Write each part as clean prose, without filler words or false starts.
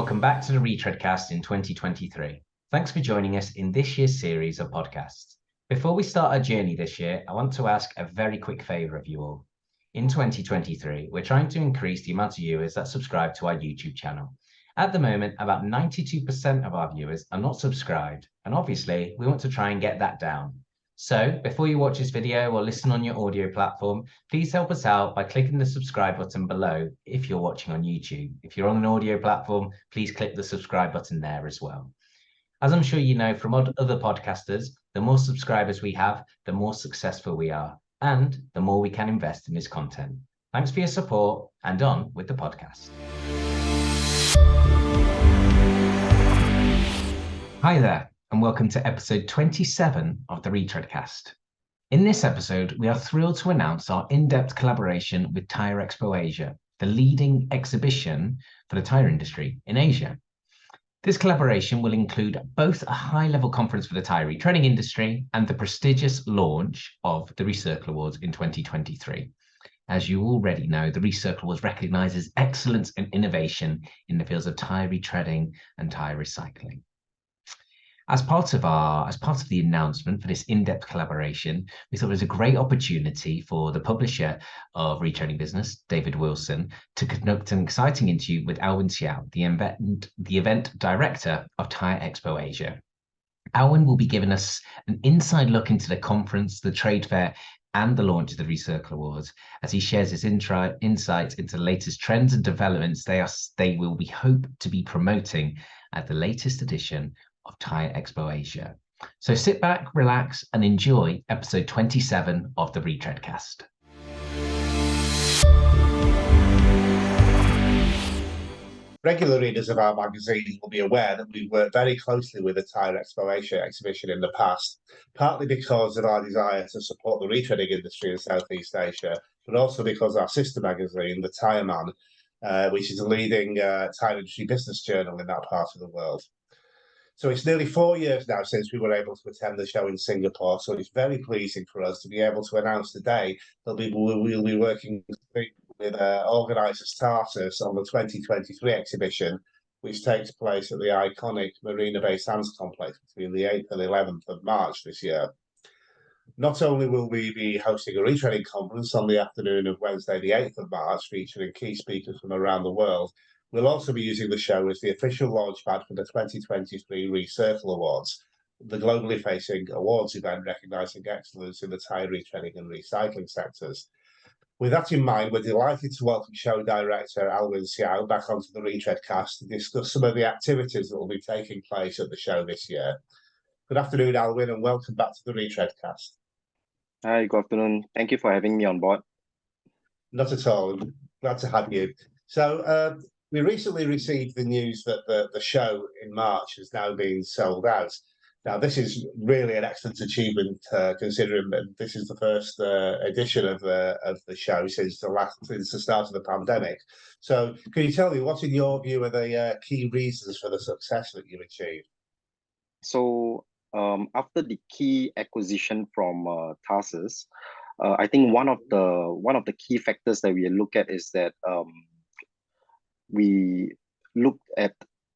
welcome back to the Retreadcast in 2023. Thanks for joining us in this year's series of podcasts. Before we start our journey this year, I want to ask a very quick favour of you all. In 2023, we're trying to increase the amount of viewers that subscribe to our YouTube channel. At the moment, about 92% of our viewers are not subscribed, and obviously, we want to try and get that down. So, before you watch this video or listen on your audio platform, please help us out by clicking the subscribe button below if you're watching on YouTube. If you're on an audio platform, please click the subscribe button there as well. As I'm sure you know from other podcasters, the more subscribers we have, the more successful we are, and the more we can invest in this content. Thanks for your support, and on with the podcast. Hi there, and welcome to episode 27 of the Retreadcast. In this episode, we are thrilled to announce our in-depth collaboration with Tyrexpo Asia, the leading exhibition for the tyre industry in Asia. This collaboration will include both a high-level conference for the tyre retreading industry and the prestigious launch of the Recircle Awards in 2023. As you already know, the Recircle Awards recognises excellence and innovation in the fields of tyre retreading and tyre recycling. As part of the announcement for this in-depth collaboration, we thought it was a great opportunity for the publisher of Retreading Business, David Wilson, to conduct an exciting interview with Alwin Seow, the event director of Tyrexpo Asia. Alwin will be giving us an inside look into the conference, the trade fair, and the launch of the Recircle Awards, as he shares his insights into the latest trends and developments they will be hope to be promoting at the latest edition of Tyrexpo Asia. So sit back, relax, and enjoy episode 27 of the Retreadcast. Regular readers of our magazine will be aware that we've worked very closely with the Tyrexpo Asia exhibition in the past, partly because of our desire to support the retreading industry in Southeast Asia, but also because our sister magazine, The Tyre Man, which is a leading tyre industry business journal in that part of the world. So it's nearly 4 years now since we were able to attend the show in Singapore, so it's very pleasing for us to be able to announce today that we'll be working with organisers Tarsus on the 2023 exhibition, which takes place at the iconic Marina Bay Sands complex between the 8th and 11th of March this year. Not only will we be hosting a retreading conference on the afternoon of Wednesday the 8th of March, featuring key speakers from around the world, we'll also be using the show as the official launchpad for the 2023 Recircle Awards, the globally facing awards event recognising excellence in the tyre retreading and recycling sectors. With that in mind, we're delighted to welcome show director Alwin Seow back onto the Retreadcast to discuss some of the activities that will be taking place at the show this year. Good afternoon, Alwin, and welcome back to the Retreadcast. Hi, good afternoon. Thank you for having me on board. Not at all. Glad to have you. So, we recently received the news that the show in March has now been sold out. Now, this is really an excellent achievement, considering that this is the first edition of the show since the start of the pandemic. So, can you tell me what, in your view, are the key reasons for the success that you achieved? So, after the key acquisition from Tarsus, I think one of the key factors that we look at is that we looked at,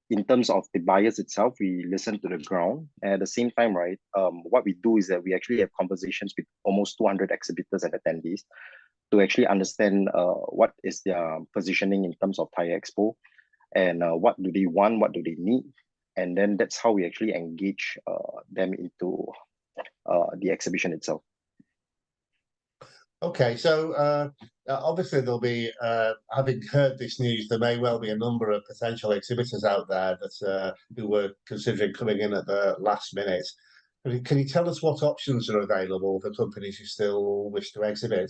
in terms of the buyers itself, we listen to the ground. And at the same time, right, what we do is that we actually have conversations with almost 200 exhibitors and attendees to actually understand what is their positioning in terms of Tyrexpo, and what do they want, what do they need. And then that's how we actually engage them into the exhibition itself. Okay, so obviously there'll be, having heard this news, there may well be a number of potential exhibitors out there that who were considering coming in at the last minute. Can you tell us what options are available for companies who still wish to exhibit?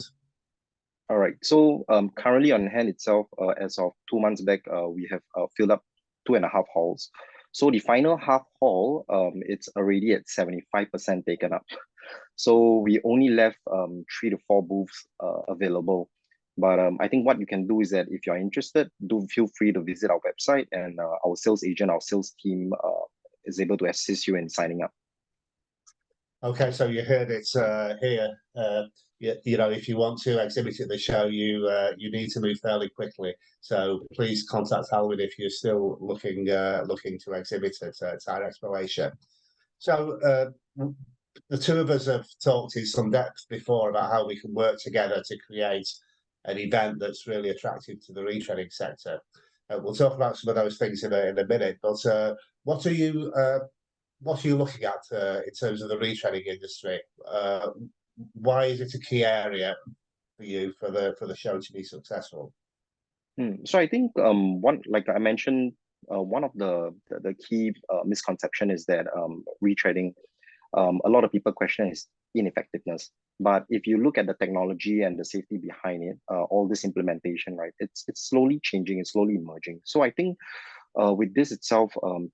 All right, so currently on hand itself, as of 2 months back, we have filled up 2.5 halls. So the final half hall, it's already at 75% taken up. So we only left 3 to 4 booths available. But I think what you can do is that if you're interested, do feel free to visit our website, and our sales agent, our sales team is able to assist you in signing up. Okay, so you heard it here. You know, if you want to exhibit at the show, you need to move fairly quickly. So please contact Alwin if you're still looking to exhibit at Tyrexpo Asia. So the two of us have talked in some depth before about how we can work together to create an event that's really attractive to the retreading sector. We'll talk about some of those things in a minute. But what are you looking at in terms of the retreading industry? Why is it a key area for you for the show to be successful? So I think one, like I mentioned, one of the key misconception is that retreading, a lot of people question is ineffectiveness. But if you look at the technology and the safety behind it, all this implementation, right, it's slowly changing, it's slowly emerging. So I think with this itself,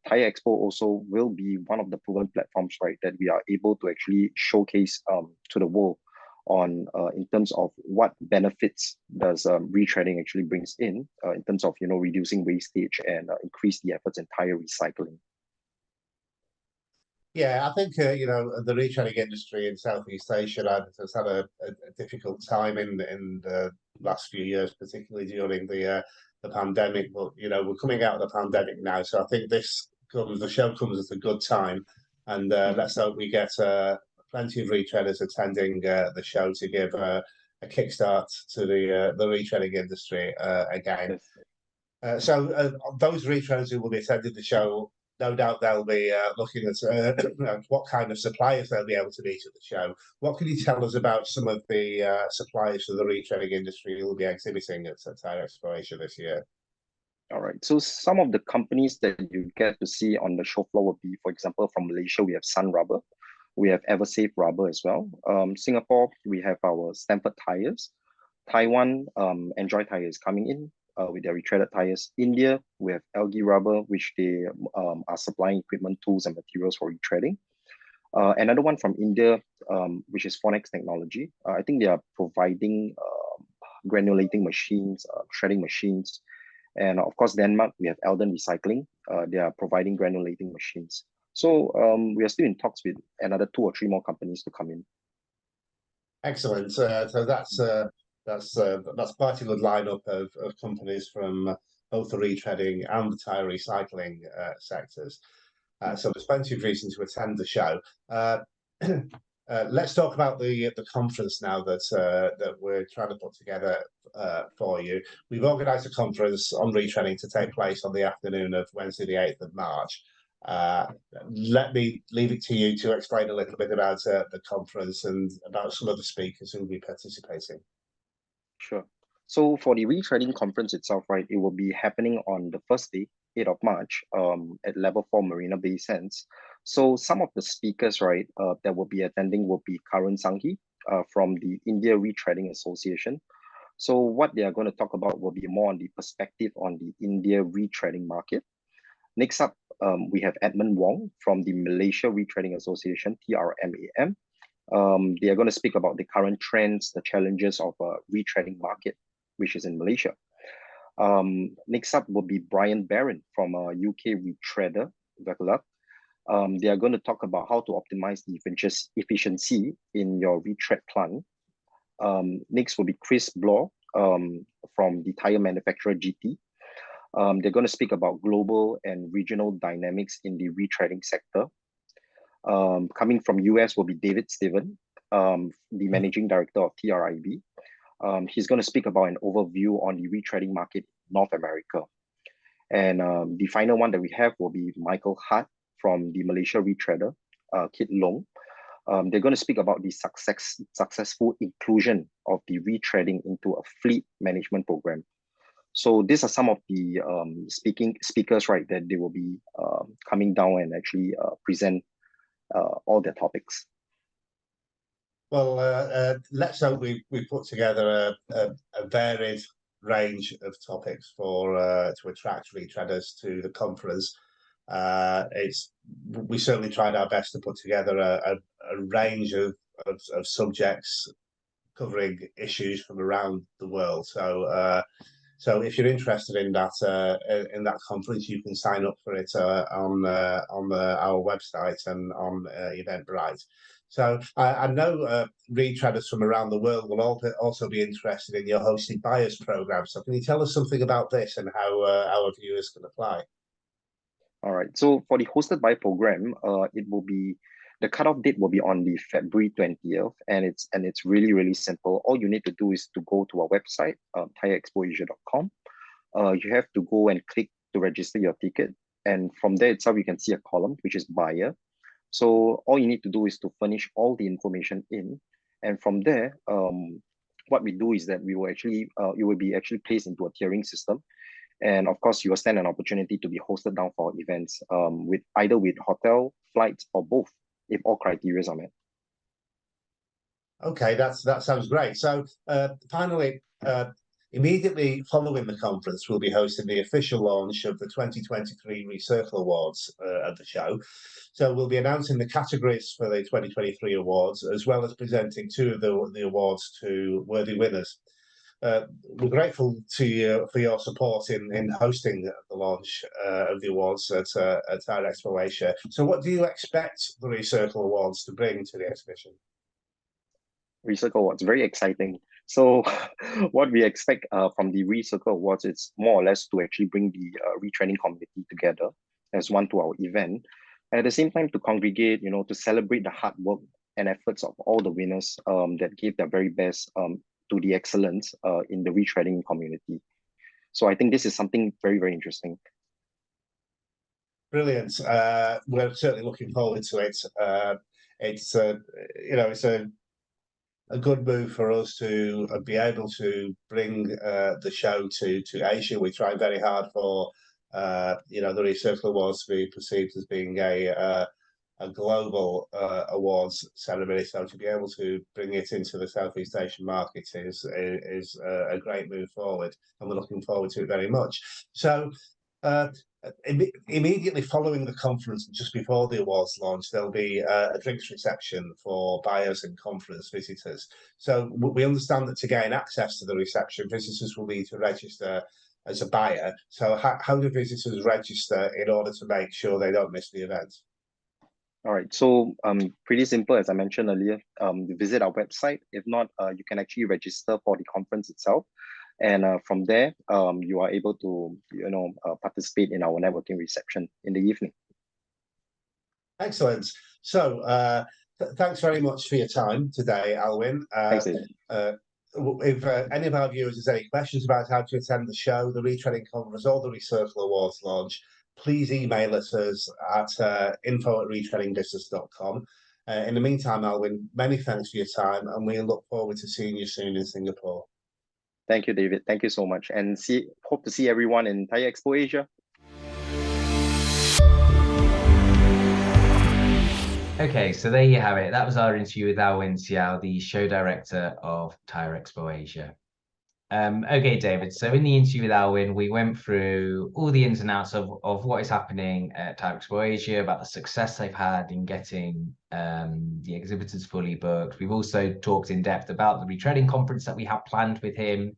Tyrexpo also will be one of the proven platforms, right, that we are able to actually showcase to the world on in terms of what benefits does retreading actually brings in terms of reducing wastage and increase the efforts in tire recycling. Yeah, I think you know, the retreading industry in Southeast Asia has had a difficult time in the last few years, particularly during the pandemic. But you know, we're coming out of the pandemic now, so I think the show comes at a good time, and let's hope we get plenty of retreaders attending the show to give a kickstart to the retreading industry again. So those retreaders who will be attending the show, no doubt they'll be looking at what kind of suppliers they'll be able to meet at the show. What can you tell us about some of the suppliers for the retreading industry who will be exhibiting at Tyrexpo Asia this year? All right. So some of the companies that you get to see on the show floor will be, for example, from Malaysia, we have Sun Rubber. We have Eversafe Rubber as well. Singapore, we have our Stanford Tires. Taiwan, Enjoy Tire is coming in with their retreaded tires. India, we have Algae Rubber, which they are supplying equipment, tools, and materials for retreading. Another one from India, which is Phonex Technology. I think they are providing granulating machines, shredding machines. And of course, Denmark, we have Eldon Recycling. They are providing granulating machines. So we are still in talks with another 2 or 3 more companies to come in. Excellent. So that's quite a good lineup of companies from both the retreading and the tire recycling sectors. So there's plenty of reason to attend the show. Let's talk about the conference now that we're trying to put together for you. We've organised a conference on retreading to take place on the afternoon of Wednesday, the 8th of March. Let me leave it to you to explain a little bit about the conference and about some of the speakers who will be participating. Sure. So for the retreading conference itself, right, it will be happening on the first day, 8th of March, at Level 4 Marina Bay Sands. So some of the speakers, right, that will be attending will be Karun Sanghi from the India Retreading Association. So what they are going to talk about will be more on the perspective on the India retreading market. Next up, we have Edmund Wong from the Malaysia Retreading Association, TRMAM. They are going to speak about the current trends, the challenges of a retreading market, which is in Malaysia. Next up will be Brian Barron from UK Retreader Club. They are going to talk about how to optimize the efficiency in your retread plant. Next will be Chris Bloor from the tire manufacturer GT. They're going to speak about global and regional dynamics in the retreading sector. Coming from US will be David Steven, the managing director of TRIB. He's going to speak about an overview on the retreading market in North America. And the final one that we have will be Michael Hart from the Malaysia Retreader, Kit Long. They're going to speak about the successful inclusion of the retreading into a fleet management program. So these are some of the speakers, right, that they will be coming down and actually present all their topics. Well, let's hope we put together a varied range of topics for to attract retreaders to the conference. We certainly tried our best to put together a range of subjects covering issues from around the world. So if you're interested in that conference, you can sign up for it on our website and on Eventbrite. So I know retreaders from around the world will also be interested in your hosting buyers program. So can you tell us something about this and how our viewers can apply? All right. So for the hosted by program, it will be the cutoff date will be on the February 20th, and it's really simple. All you need to do is to go to our website, tyrexpoasia.com. You have to go and click to register your ticket, and from there itself you can see a column which is buyer. So all you need to do is to furnish all the information in, and from there, what we do is that we will actually you will be actually placed into a tiering system. And of course, you will stand an opportunity to be hosted down for events with either with hotel, flights, or both, if all criteria are met. Okay, that sounds great. So finally, immediately following the conference, we'll be hosting the official launch of the 2023 Recircle Awards at the show. So we'll be announcing the categories for the 2023 awards, as well as presenting two of the awards to worthy winners. We're grateful to you for your support in hosting the launch of the awards at Tyrexpo Asia. So what do you expect the Recircle Awards to bring to the exhibition? Recircle Awards, very exciting. So what we expect from the Recircle Awards is more or less to actually bring the retraining community together as one to our event. At the same time, to congregate, to celebrate the hard work and efforts of all the winners that gave their very best to the excellence in the retreading community. So I think this is something very interesting. Brilliant. We're certainly looking forward to it. It's a good move for us to be able to bring the show to Asia. We try very hard for the Recircle Awards to be perceived as being a global awards ceremony. So to be able to bring it into the Southeast Asian market is a great move forward, and we're looking forward to it very much. So immediately following the conference, just before the awards launch, there'll be a drinks reception for buyers and conference visitors. So we understand that to gain access to the reception, visitors will need to register as a buyer. So how do visitors register in order to make sure they don't miss the event? All right, so pretty simple, as I mentioned earlier. Visit our website. If not, you can actually register for the conference itself, and from there, you are able to participate in our networking reception in the evening. Excellent. So thanks very much for your time today, Alwin. Thanks, David. If any of our viewers has any questions about how to attend the show, the Retreading Conference, or the Recircle Awards launch, please email us at info@retreadingbusiness.com. In the meantime, Alwin, many thanks for your time, and we look forward to seeing you soon in Singapore. Thank you, David. Thank you so much, and hope to see everyone in Tyrexpo Asia. Okay, so there you have it. That was our interview with Alwin Seow, the show director of Tyrexpo Asia. Okay, David, so in the interview with Alwin, we went through all the ins and outs of what is happening at Tyrexpo Asia, about the success they've had in getting the exhibitors fully booked. We've also talked in depth about the Retreading Conference that we have planned with him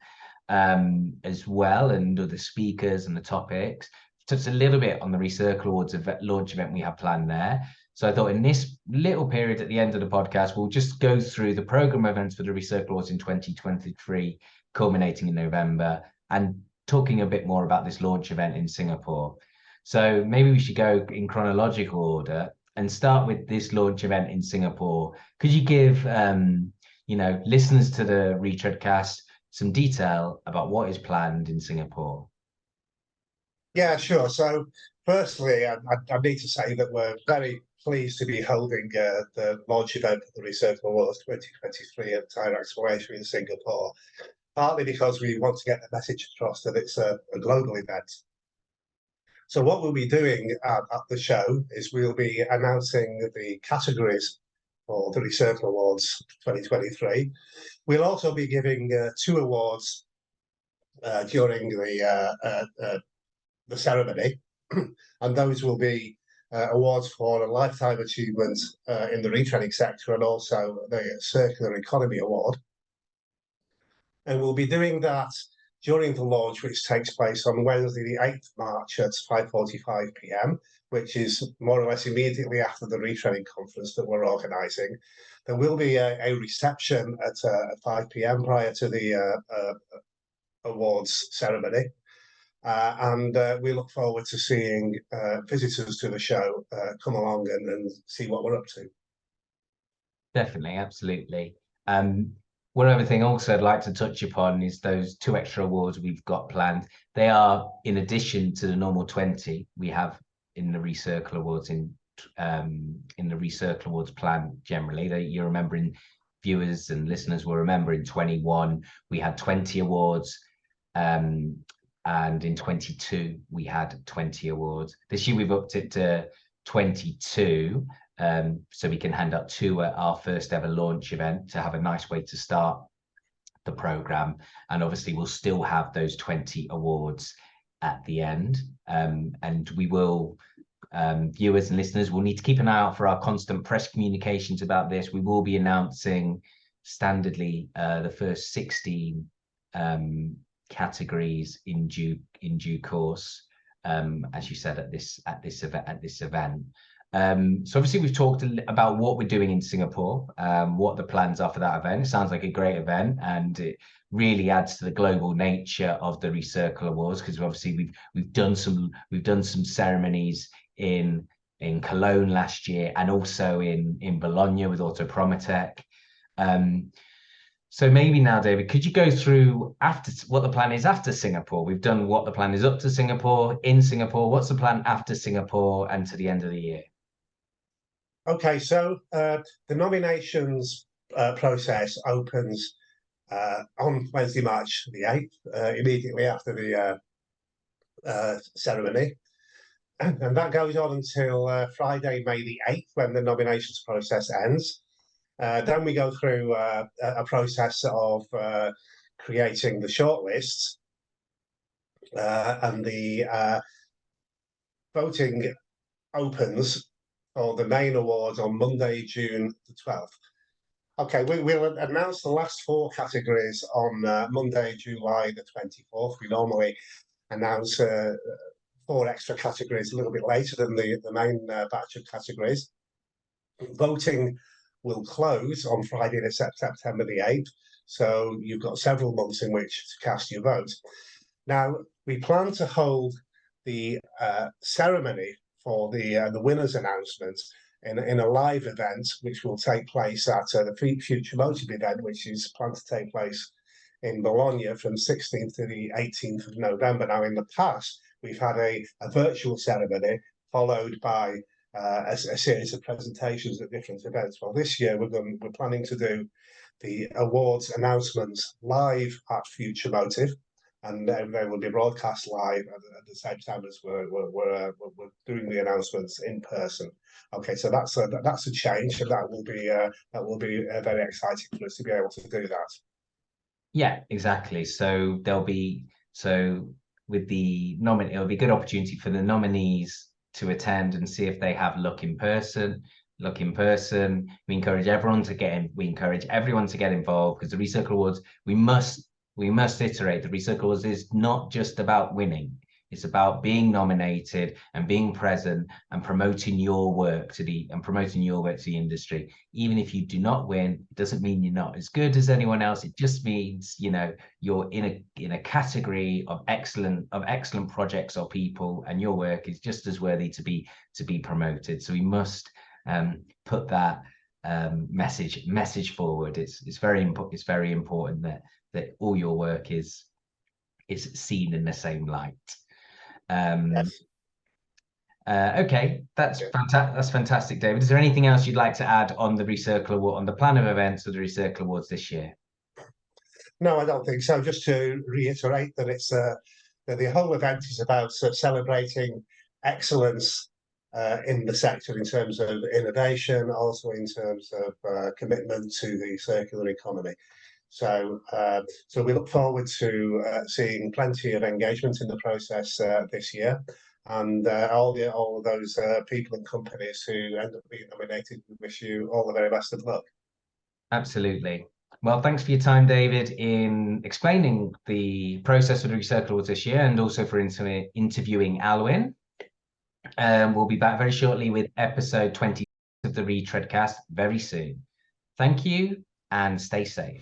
as well, and the speakers and the topics. Touched a little bit on the Recircle Awards launch event we have planned there. So I thought in this little period at the end of the podcast, we'll just go through the program events for the Recircle Awards in 2023, culminating in November, and talking a bit more about this launch event in Singapore. So maybe we should go in chronological order and start with this launch event in Singapore. Could you give listeners to the Retreadcast some detail about what is planned in Singapore? Yeah, sure. So firstly, I need to say that we're very pleased to be holding the launch event of the Recircle Awards 2023 at Tyrexpo Asia in Singapore, partly because we want to get the message across that it's a global event. So what we'll be doing at the show is we'll be announcing the categories for the Recircle Awards 2023. We'll also be giving 2 awards during the ceremony, and those will be awards for a lifetime achievement in the retreading sector, and also the Circular Economy Award. And we'll be doing that during the launch, which takes place on Wednesday, the 8th March at 5:45 p.m., which is more or less immediately after the Retreading Conference that we're organising. There will be a reception at 5 p.m. prior to the awards ceremony. And we look forward to seeing visitors to the show come along and see what we're up to. Definitely, absolutely. One other thing also I'd like to touch upon is those 2 extra awards we've got planned. They are in addition to the normal 20 we have in the Recircle Awards in the Recircle Awards plan generally. You remembering, viewers and listeners will remember in 21 we had 20 awards, and in 22 we had 20 awards. This year we've upped it to 22. So we can hand out 2 at our first ever launch event to have a nice way to start the program. And obviously we'll still have those 20 awards at the end. And we will, viewers and listeners will need to keep an eye out for our constant press communications about this. We will be announcing standardly the first 16 categories in due course, as you said, at this event. So obviously we've talked about what we're doing in Singapore, what the plans are for that event. It sounds like a great event, and it really adds to the global nature of the Recircle Awards, because obviously we've done some ceremonies in Cologne last year, and also in Bologna with Autopromatech. So maybe now, David, could you go through what the plan is after Singapore? We've done what the plan is up to Singapore, in Singapore. What's the plan after Singapore and to the end of the year? Okay, so the nominations process opens on Wednesday, March the 8th, immediately after the ceremony. And that goes on until Friday, May the 8th, when the nominations process ends. Then we go through a process of creating the shortlists, and the voting opens for the main awards on Monday, June the 12th. Okay, we'll announce the last 4 categories on Monday, July the 24th. We normally announce 4 extra categories a little bit later than the main batch of categories. Voting will close on Friday, September the 8th, so you've got several months in which to cast your vote. Now, we plan to hold the ceremony for the winners' announcement in a live event, which will take place at the Future Motive event, which is planned to take place in Bologna from 16th to the 18th of November. Now, in the past, we've had a virtual ceremony followed by a series of presentations at different events. Well, this year we're planning to do the awards announcements live at Future Motive, and they will be broadcast live at the same time as we're doing the announcements in person. Okay, so that's a change, and that will be very exciting for us to be able to do that. Yeah, exactly. So it'll be a good opportunity for the nominees to attend and see if they have luck in person. We encourage everyone to get in. We encourage everyone to get involved, because the Recircle Awards, we must iterate. The Recircle Awards is not just about winning. It's about being nominated and being present and promoting your work to the industry. Even if you do not win, it doesn't mean you're not as good as anyone else. It just means, you're in a category of excellent projects or people, and your work is just as worthy to be promoted. So we must put that message forward. It's very important that all your work is seen in the same light. Yes. Okay, that's fantastic, David. Is there anything else you'd like to add on the Recircle Award, on the plan of events of the Recircle Awards this year? No, I don't think so. Just to reiterate that it's that the whole event is about celebrating excellence in the sector in terms of innovation, also in terms of commitment to the circular economy. So we look forward to seeing plenty of engagement in the process this year, and all of those people and companies who end up being nominated, we wish you all the very best of luck. Absolutely. Well, thanks for your time, David, in explaining the process of the Recircle Awards this year, and also for interviewing Alwin. We'll be back very shortly with episode 20 of the Retreadcast very soon. Thank you and stay safe.